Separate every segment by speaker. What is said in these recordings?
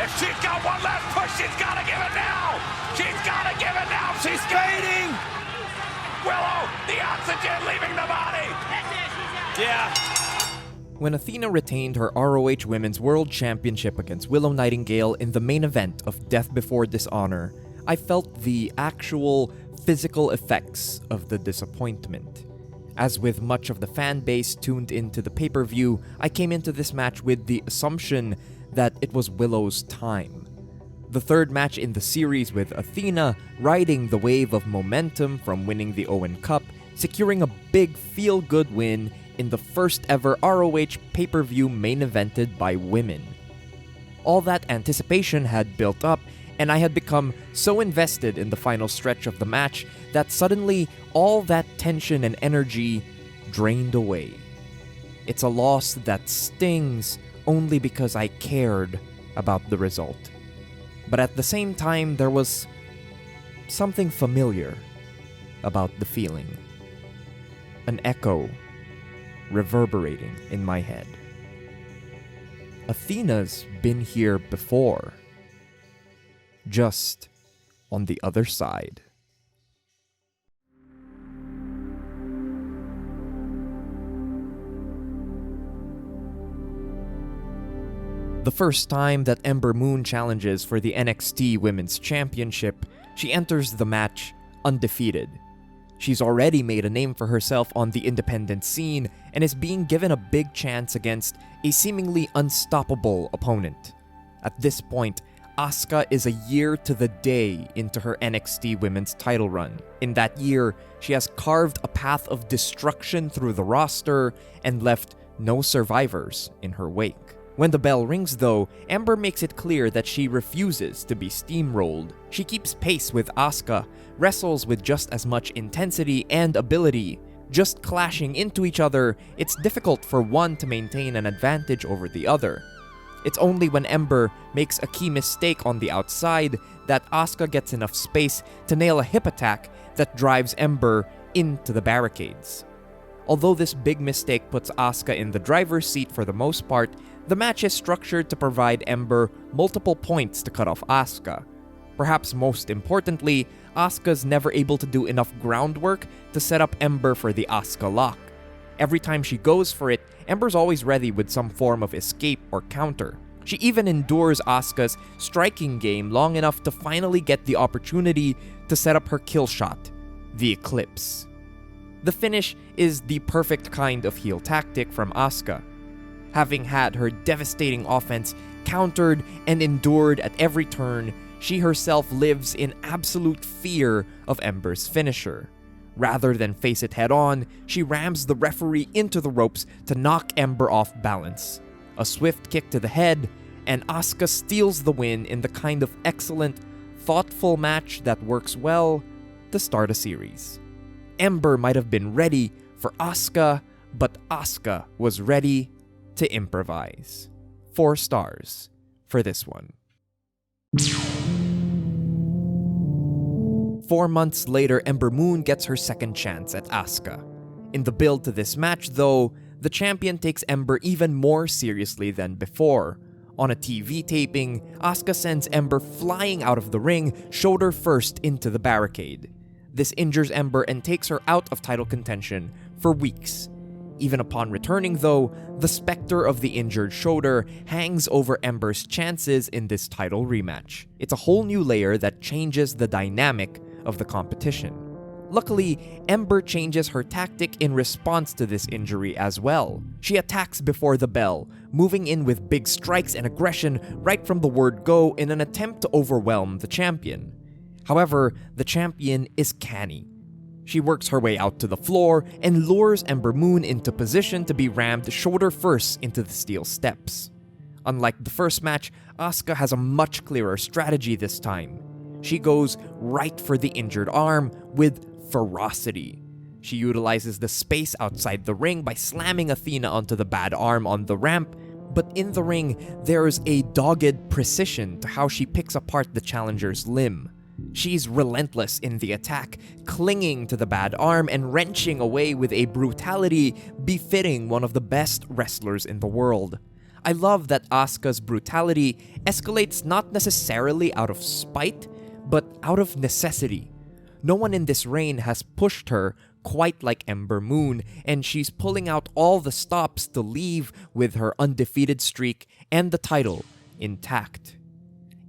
Speaker 1: push. She's got one last push. She's got to give it now. She's got to give it now. She's fading. Willow, the oxygen leaving the body. Yeah.
Speaker 2: When Athena retained her ROH Women's World Championship against Willow Nightingale in the main event of Death Before Dishonor, I felt the actual physical effects of the disappointment. As with much of the fan base tuned into the pay-per-view, I came into this match with the assumption that it was Willow's time. The third match in the series with Athena riding the wave of momentum from winning the Owen Cup, securing a big feel-good win in the first ever ROH pay-per-view main evented by women. All that anticipation had built up, and I had become so invested in the final stretch of the match that suddenly all that tension and energy drained away. It's a loss that stings only because I cared about the result. But at the same time, there was something familiar about the feeling. An echo reverberating in my head. Athena's been here before. Just on the other side. The first time that Ember Moon challenges for the NXT Women's Championship, she enters the match undefeated. She's already made a name for herself on the independent scene and is being given a big chance against a seemingly unstoppable opponent. At this point, Asuka is a year to the day into her NXT Women's title run. In that year, she has carved a path of destruction through the roster and left no survivors in her wake. When the bell rings though, Ember makes it clear that she refuses to be steamrolled. She keeps pace with Asuka, wrestles with just as much intensity and ability. Just clashing into each other, it's difficult for one to maintain an advantage over the other. It's only when Ember makes a key mistake on the outside that Asuka gets enough space to nail a hip attack that drives Ember into the barricades. Although this big mistake puts Asuka in the driver's seat for the most part, the match is structured to provide Ember multiple points to cut off Asuka. Perhaps most importantly, Asuka's never able to do enough groundwork to set up Ember for the Asuka lock. Every time she goes for it, Ember's always ready with some form of escape or counter. She even endures Asuka's striking game long enough to finally get the opportunity to set up her kill shot, the Eclipse. The finish is the perfect kind of heel tactic from Asuka. Having had her devastating offense countered and endured at every turn, she herself lives in absolute fear of Ember's finisher. Rather than face it head-on, she rams the referee into the ropes to knock Ember off balance. A swift kick to the head, and Asuka steals the win in the kind of excellent, thoughtful match that works well to start a series. Ember might have been ready for Asuka, but Asuka was ready to improvise. 4 stars for this one. 4 months later, Ember Moon gets her second chance at Asuka. In the build to this match, though, the champion takes Ember even more seriously than before. On a TV taping, Asuka sends Ember flying out of the ring, shoulder first into the barricade. This injures Ember and takes her out of title contention for weeks. Even upon returning though, the specter of the injured shoulder hangs over Ember's chances in this title rematch. It's a whole new layer that changes the dynamic of the competition. Luckily, Ember changes her tactic in response to this injury as well. She attacks before the bell, moving in with big strikes and aggression right from the word go in an attempt to overwhelm the champion. However, the champion is canny. She works her way out to the floor and lures Ember Moon into position to be rammed shoulder first into the steel steps. Unlike the first match, Asuka has a much clearer strategy this time. She goes right for the injured arm with ferocity. She utilizes the space outside the ring by slamming Athena onto the bad arm on the ramp, but in the ring, there's a dogged precision to how she picks apart the challenger's limb. She's relentless in the attack, clinging to the bad arm and wrenching away with a brutality befitting one of the best wrestlers in the world. I love that Asuka's brutality escalates not necessarily out of spite, but out of necessity. No one in this reign has pushed her quite like Ember Moon, and she's pulling out all the stops to leave with her undefeated streak and the title intact.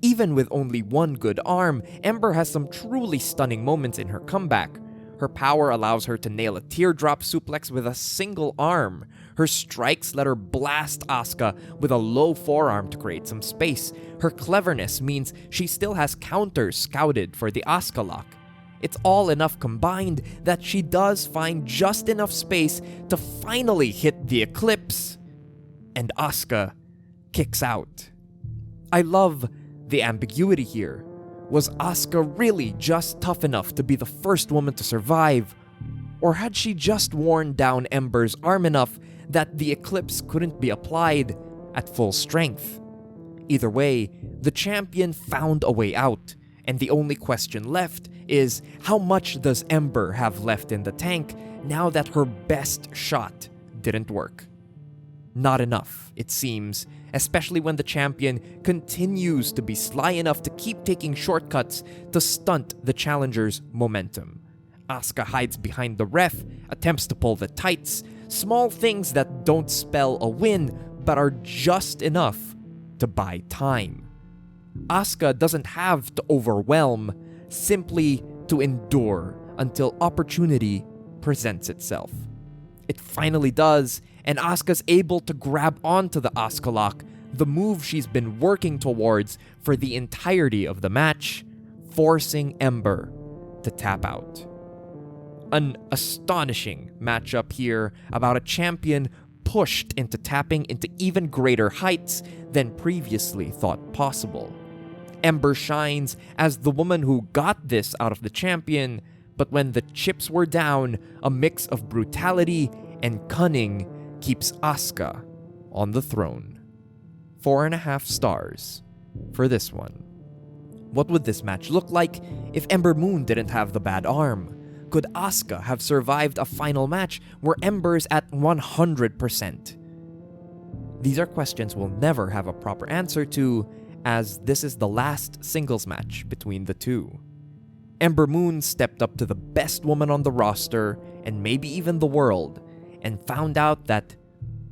Speaker 2: Even with only one good arm, Ember has some truly stunning moments in her comeback. Her power allows her to nail a teardrop suplex with a single arm. Her strikes let her blast Asuka with a low forearm to create some space. Her cleverness means she still has counters scouted for the Asuka lock. It's all enough combined that she does find just enough space to finally hit the Eclipse, and Asuka kicks out. I love the ambiguity here. Was Asuka really just tough enough to be the first woman to survive? Or had she just worn down Ember's arm enough that the Eclipse couldn't be applied at full strength? Either way, the champion found a way out, and the only question left is how much does Ember have left in the tank now that her best shot didn't work? Not enough, it seems, especially when the champion continues to be sly enough to keep taking shortcuts to stunt the challenger's momentum. Asuka hides behind the ref, attempts to pull the tights, small things that don't spell a win but are just enough to buy time. Asuka doesn't have to overwhelm, simply to endure until opportunity presents itself. It finally does, and Asuka's able to grab onto the Asuka lock, the move she's been working towards for the entirety of the match, forcing Ember to tap out. An astonishing matchup here about a champion pushed into tapping into even greater heights than previously thought possible. Ember shines as the woman who got this out of the champion, but when the chips were down, a mix of brutality and cunning keeps Asuka on the throne. 4.5 stars for this one. What would this match look like if Ember Moon didn't have the bad arm? Could Asuka have survived a final match where Ember's at 100%? These are questions we'll never have a proper answer to, as this is the last singles match between the two. Ember Moon stepped up to the best woman on the roster, and maybe even the world, and found out that,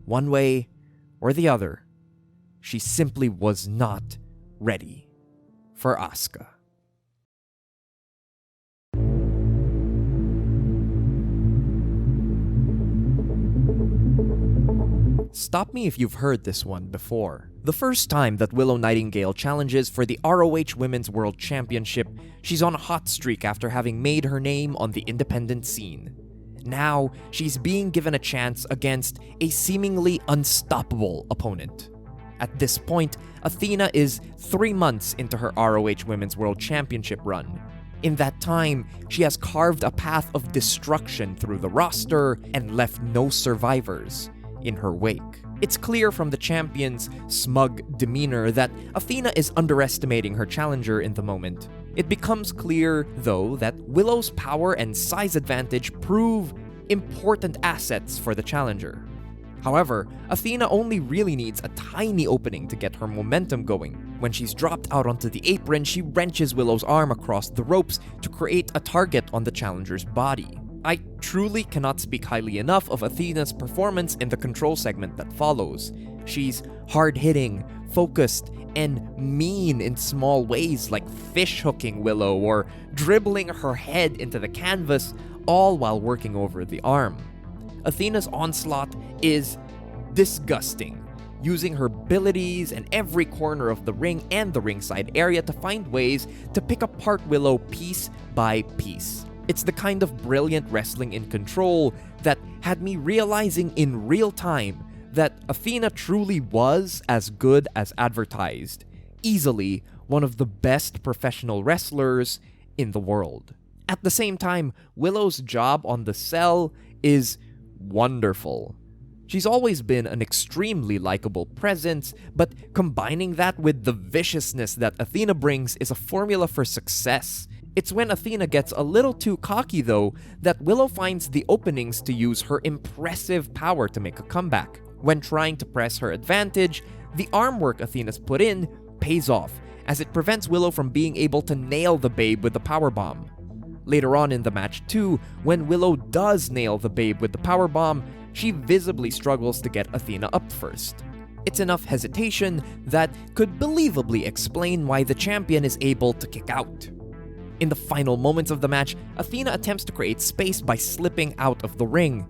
Speaker 2: one way or the other, she simply was not ready for Asuka. Stop me if you've heard this one before. The first time that Willow Nightingale challenges for the ROH Women's World Championship, she's on a hot streak after having made her name on the independent scene. Now, she's being given a chance against a seemingly unstoppable opponent. At this point, Athena is 3 months into her ROH Women's World Championship run. In that time, she has carved a path of destruction through the roster and left no survivors in her wake. It's clear from the champion's smug demeanor that Athena is underestimating her challenger in the moment. It becomes clear, though, that Willow's power and size advantage prove important assets for the challenger. However, Athena only really needs a tiny opening to get her momentum going. When she's dropped out onto the apron, she wrenches Willow's arm across the ropes to create a target on the challenger's body. I truly cannot speak highly enough of Athena's performance in the control segment that follows. She's hard-hitting, focused, and mean in small ways like fish-hooking Willow or dribbling her head into the canvas, all while working over the arm. Athena's onslaught is disgusting, using her abilities in every corner of the ring and the ringside area to find ways to pick apart Willow piece by piece. It's the kind of brilliant wrestling in control that had me realizing in real time that Athena truly was as good as advertised, easily one of the best professional wrestlers in the world. At the same time, Willow's job on the cell is wonderful. She's always been an extremely likable presence, but combining that with the viciousness that Athena brings is a formula for success. It's when Athena gets a little too cocky, though, that Willow finds the openings to use her impressive power to make a comeback. When trying to press her advantage, the arm work Athena's put in pays off, as it prevents Willow from being able to nail the Babe with the powerbomb. Later on in the match too, when Willow does nail the Babe with the powerbomb, she visibly struggles to get Athena up first. It's enough hesitation that could believably explain why the champion is able to kick out. In the final moments of the match, Athena attempts to create space by slipping out of the ring.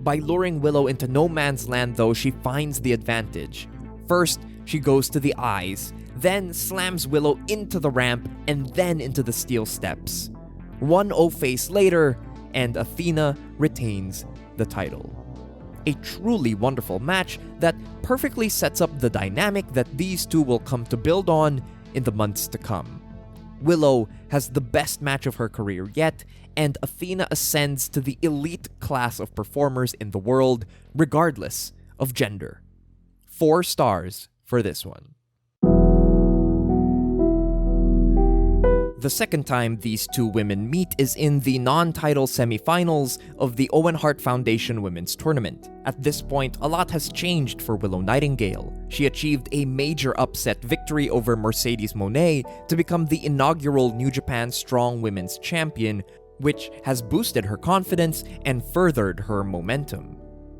Speaker 2: By luring Willow into no man's land though, she finds the advantage. First, she goes to the eyes, then slams Willow into the ramp, and then into the steel steps. 1-0 face later, and Athena retains the title. A truly wonderful match that perfectly sets up the dynamic that these two will come to build on in the months to come. Willow has the best match of her career yet, and Athena ascends to the elite class of performers in the world, regardless of gender. 4 stars for this one. The second time these two women meet is in the non-title semifinals of the Owen Hart Foundation Women's Tournament. At this point, a lot has changed for Willow Nightingale. She achieved a major upset victory over Mercedes Moné to become the inaugural New Japan Strong Women's Champion, which has boosted her confidence and furthered her momentum.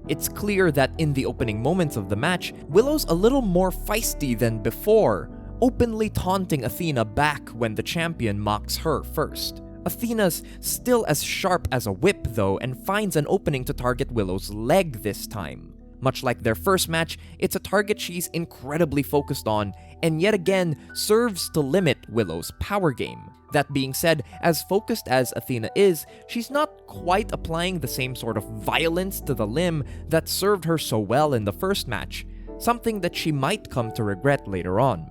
Speaker 2: It's clear that in the opening moments of the match, Willow's a little more feisty than before, openly taunting Athena back when the champion mocks her first. Athena's still as sharp as a whip though, and finds an opening to target Willow's leg this time. Much like their first match, it's a target she's incredibly focused on, and yet again serves to limit Willow's power game. That being said, as focused as Athena is, she's not quite applying the same sort of violence to the limb that served her so well in the first match, something that she might come to regret later on.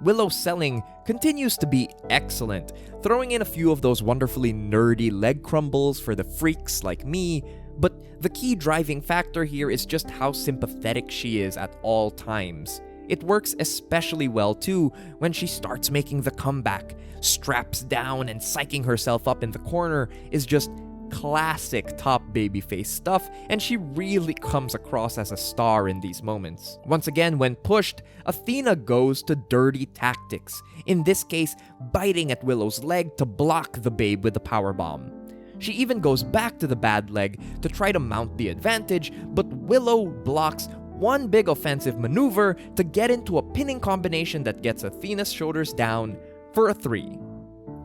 Speaker 2: Willow's selling continues to be excellent, throwing in a few of those wonderfully nerdy leg crumbles for the freaks like me, but the key driving factor here is just how sympathetic she is at all times. It works especially well too when she starts making the comeback. Straps down and psyching herself up in the corner is just classic top babyface stuff, and she really comes across as a star in these moments. Once again, when pushed, Athena goes to dirty tactics, in this case biting at Willow's leg to block the Babe with the powerbomb. She even goes back to the bad leg to try to mount the advantage, but Willow blocks one big offensive maneuver to get into a pinning combination that gets Athena's shoulders down for a 3.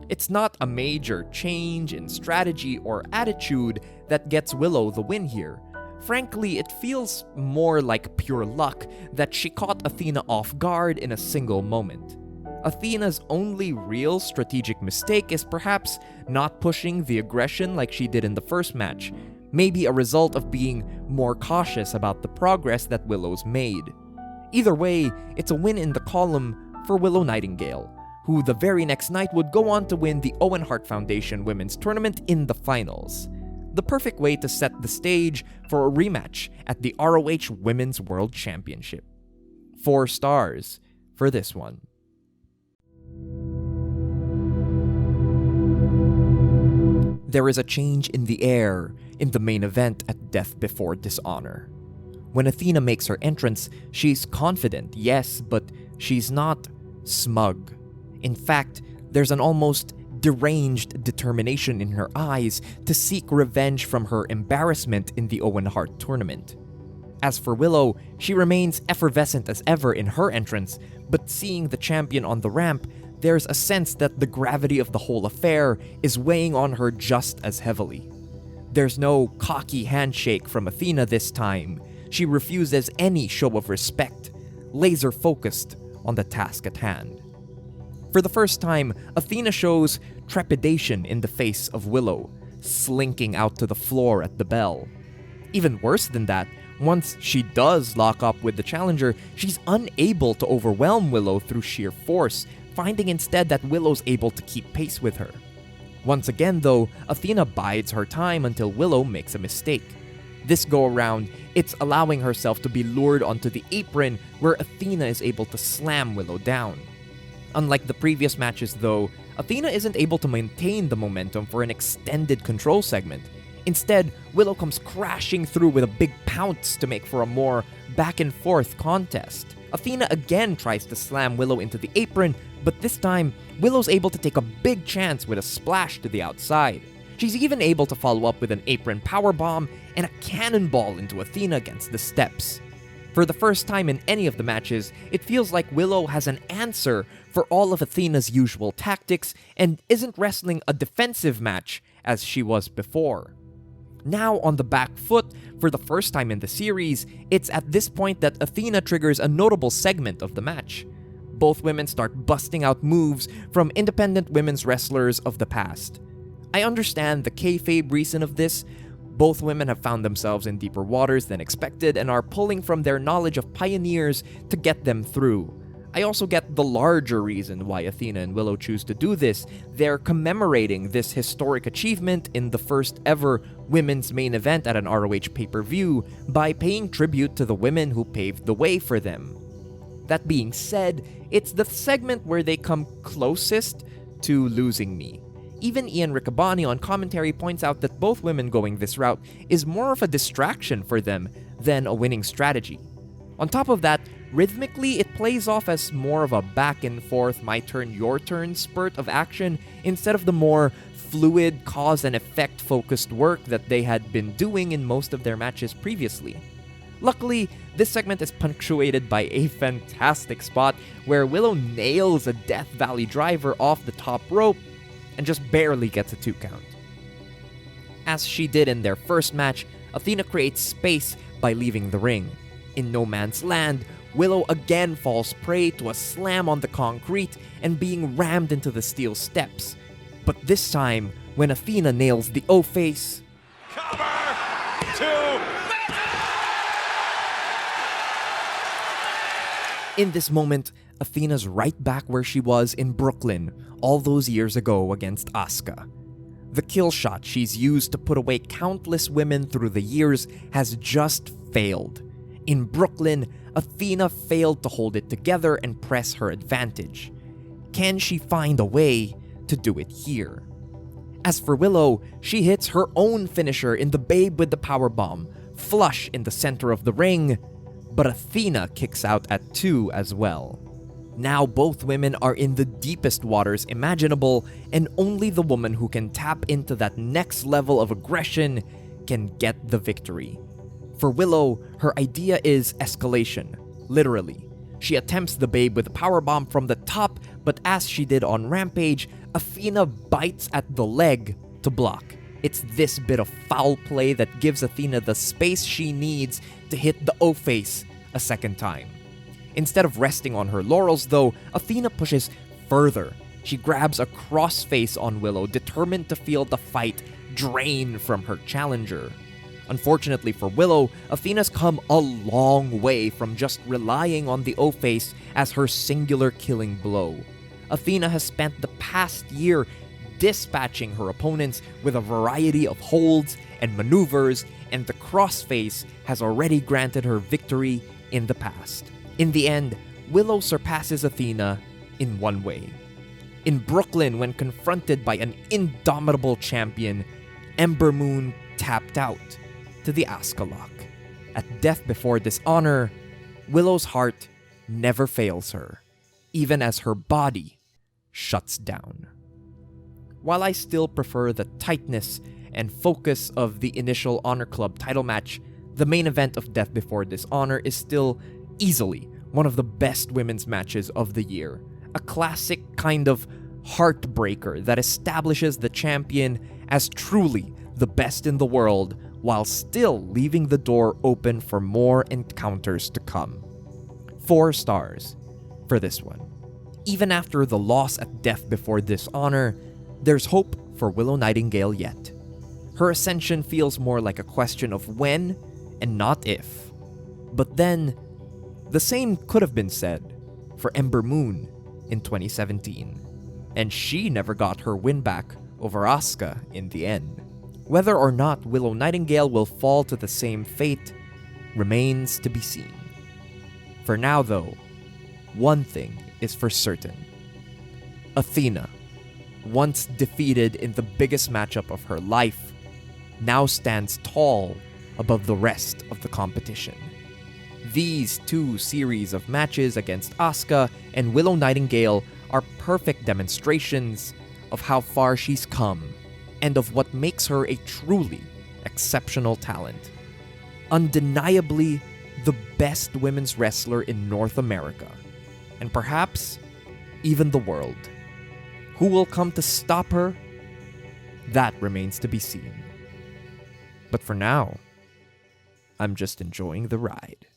Speaker 2: It's not a major change in strategy or attitude that gets Willow the win here. Frankly, it feels more like pure luck that she caught Athena off guard in a single moment. Athena's only real strategic mistake is perhaps not pushing the aggression like she did in the first match, maybe a result of being more cautious about the progress that Willow's made. Either way, it's a win in the column for Willow Nightingale, who the very next night would go on to win the Owen Hart Foundation Women's Tournament in the finals. The perfect way to set the stage for a rematch at the ROH Women's World Championship. 4 stars for this one. There is a change in the air in the main event at Death Before Dishonor. When Athena makes her entrance, she's confident, yes, but she's not smug. In fact, there's an almost deranged determination in her eyes to seek revenge from her embarrassment in the Owen Hart tournament. As for Willow, she remains effervescent as ever in her entrance, but seeing the champion on the ramp, there's a sense that the gravity of the whole affair is weighing on her just as heavily. There's no cocky handshake from Athena this time. She refuses any show of respect, laser focused on the task at hand. For the first time, Athena shows trepidation in the face of Willow, slinking out to the floor at the bell. Even worse than that, once she does lock up with the challenger, she's unable to overwhelm Willow through sheer force, finding instead that Willow's able to keep pace with her. Once again though, Athena bides her time until Willow makes a mistake. This go around, it's allowing herself to be lured onto the apron where Athena is able to slam Willow down. Unlike the previous matches though, Athena isn't able to maintain the momentum for an extended control segment. Instead, Willow comes crashing through with a big pounce to make for a more back-and-forth contest. Athena again tries to slam Willow into the apron, but this time, Willow's able to take a big chance with a splash to the outside. She's even able to follow up with an apron powerbomb and a cannonball into Athena against the steps. For the first time in any of the matches, it feels like Willow has an answer for all of Athena's usual tactics and isn't wrestling a defensive match as she was before. Now on the back foot, for the first time in the series, it's at this point that Athena triggers a notable segment of the match. Both women start busting out moves from independent women's wrestlers of the past. I understand the kayfabe reason of this. Both women have found themselves in deeper waters than expected and are pulling from their knowledge of pioneers to get them through. I also get the larger reason why Athena and Willow choose to do this. They're commemorating this historic achievement in the first ever women's main event at an ROH pay-per-view by paying tribute to the women who paved the way for them. That being said, it's the segment where they come closest to losing me. Even Ian Riccaboni on commentary points out that both women going this route is more of a distraction for them than a winning strategy. On top of that, rhythmically, it plays off as more of a back and forth, my turn, your turn spurt of action instead of the more fluid, cause and effect focused work that they had been doing in most of their matches previously. Luckily, this segment is punctuated by a fantastic spot where Willow nails a Death Valley driver off the top rope and just barely gets a 2 count. As she did in their first match, Athena creates space by leaving the ring. In no man's land, Willow again falls prey to a slam on the concrete and being rammed into the steel steps. But this time, when Athena nails the O-face,
Speaker 1: Cover! 2!
Speaker 2: In this moment, Athena's right back where she was in Brooklyn all those years ago against Asuka. The kill shot she's used to put away countless women through the years has just failed. In Brooklyn, Athena failed to hold it together and press her advantage. Can she find a way to do it here? As for Willow, she hits her own finisher in the Babe with the powerbomb, flush in the center of the ring, but Athena kicks out at 2 as well. Now both women are in the deepest waters imaginable, and only the woman who can tap into that next level of aggression can get the victory. For Willow, her idea is escalation, literally. She attempts the Babe with a powerbomb from the top, but as she did on Rampage, Athena bites at the leg to block. It's this bit of foul play that gives Athena the space she needs to hit the O-face a second time. Instead of resting on her laurels though, Athena pushes further. She grabs a crossface on Willow, determined to feel the fight drain from her challenger. Unfortunately for Willow, Athena's come a long way from just relying on the O-face as her singular killing blow. Athena has spent the past year dispatching her opponents with a variety of holds and maneuvers, and the crossface has already granted her victory in the past. In the end, Willow surpasses Athena in one way. In Brooklyn, when confronted by an indomitable champion, Ember Moon tapped out to the Asuka lock. At Death Before Dishonor, Willow's heart never fails her, even as her body shuts down. While I still prefer the tightness and focus of the initial Honor Club title match, the main event of Death Before Dishonor is still easily one of the best women's matches of the year. A classic kind of heartbreaker that establishes the champion as truly the best in the world while still leaving the door open for more encounters to come. 4 stars for this one. Even after the loss at Death Before Dishonor, there's hope for Willow Nightingale yet. Her ascension feels more like a question of when and not if. But then, the same could have been said for Ember Moon in 2017, and she never got her win back over Asuka in the end. Whether or not Willow Nightingale will fall to the same fate remains to be seen. For now though, one thing is for certain. Athena, once defeated in the biggest matchup of her life, now stands tall above the rest of the competition. These two series of matches against Asuka and Willow Nightingale are perfect demonstrations of how far she's come and of what makes her a truly exceptional talent. Undeniably the best women's wrestler in North America, and perhaps even the world. Who will come to stop her? That remains to be seen. But for now, I'm just enjoying the ride.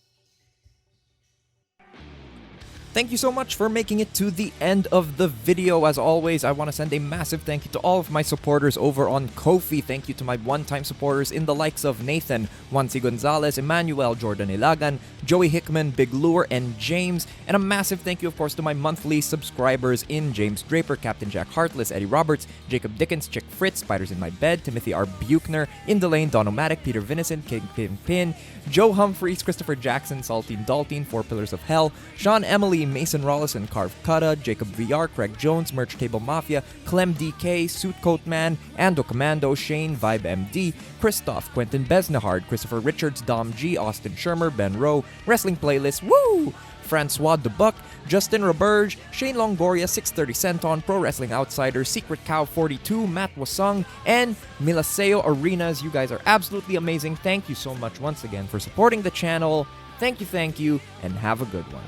Speaker 2: Thank you so much for making it to the end of the video. As always, I want to send a massive thank you to all of my supporters over on Ko-fi. Thank you to my one-time supporters in the likes of Nathan, Juancy Gonzalez, Emmanuel, Jordan Ilagan, Joey Hickman, Big Lure, and James. And a massive thank you, of course, to my monthly subscribers in James Draper, Captain Jack Heartless, Eddie Roberts, Jacob Dickens, Chick Fritz, Spiders in My Bed, Timothy R. Buchner, In the Lane, Donomatic, Peter Vincent, Kingpin Pin, Joe Humphreys, Christopher Jackson, Saltine Daltine, Four Pillars of Hell, Sean Emily, Mason Rollis and Carve Cutta, Jacob VR, Craig Jones, Merch Table Mafia, Clem DK, Suitcoat Man, Ando Commando, Shane, Vibe MD, Christoph, Quentin Besnehard, Christopher Richards, Dom G, Austin Shermer, Ben Rowe, Wrestling Playlist, Woo! Francois Dubuc, Justin Roberge, Shane Longoria, 630 Centon, Pro Wrestling Outsider, Secret Cow 42, Matt Wasung, and Milaseo Arenas. You guys are absolutely amazing. Thank you so much once again for supporting the channel. Thank you, and have a good one.